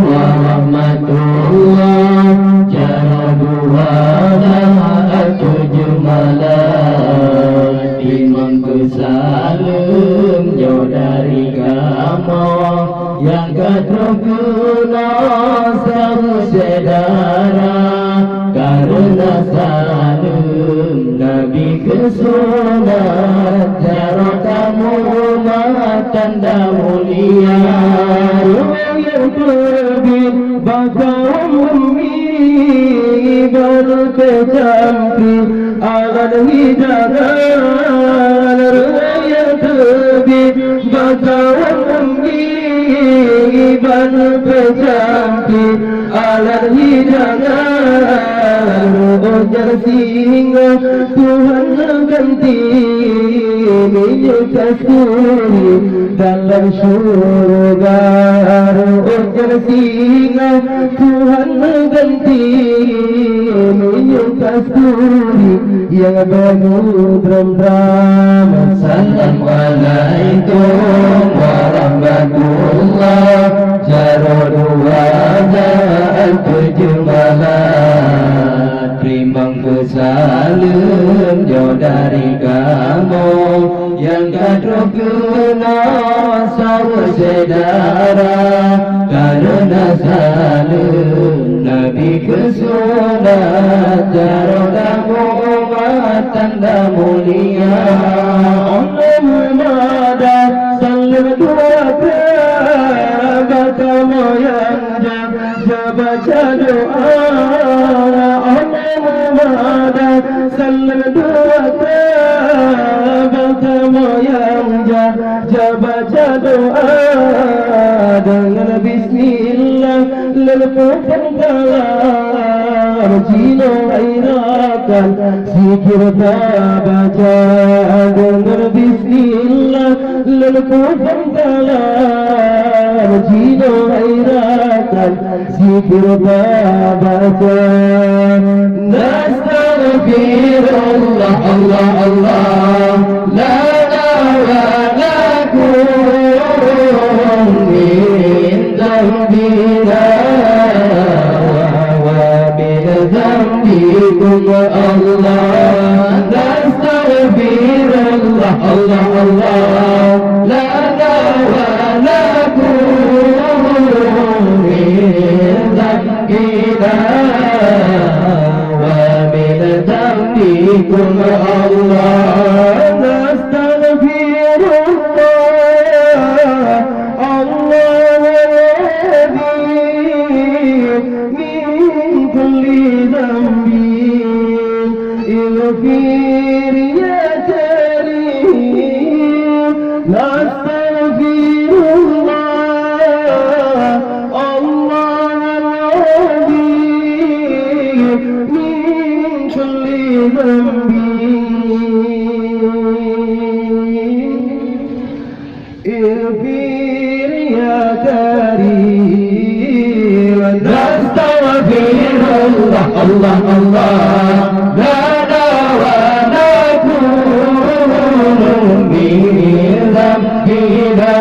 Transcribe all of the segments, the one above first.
warahmatullah. Cara dua tujuh malam Imam kesalem jauh dari kamu yang keterkena sama sedara karena salam Nabi kesunat cara kamu tanda mulia yang terbit bakal berkecampi alat hidangan yang terbit bakal berkecampi alat hidangan ujar singa Tuhan ganti minyak kasturi dalam surga ujar singa Tuhan ganti minyak kasturi yang bermudram-dram. Assalamualaikum warahmatullah. Jarul wajah tujuh malam Primang kesalem jauh dari kamu yang kadro kena sama sedara karena salam Nabi kesunat jarul kamu tanda mulia. Muhammad sallam dua kamu yang baca doa Muhammad sallam dua kamu yang baca doa dengan bismillah lelpukan kalam Cina airakan zikir baca dengan bismillah lelpukan kalam Cina airakan zikir baca nastaghfirullah Allah Allah la ilaha min dhanbina wa min dhanbikum Allah nastaghfirullah Allah Allah la ilaha min dhanbina wa min dhanbikum Allah Allah Allah lana wa nakunu min dhanbina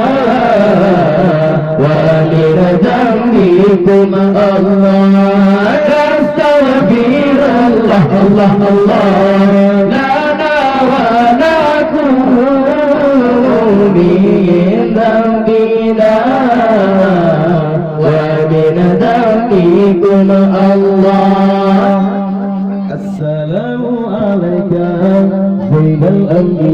wa min dhanbikum Allah nastaghfirullah Allah Allah lana wa nakunu min dhanbina wa min dhanbikum Allah. Assalamualaikum Zainal Anbiya.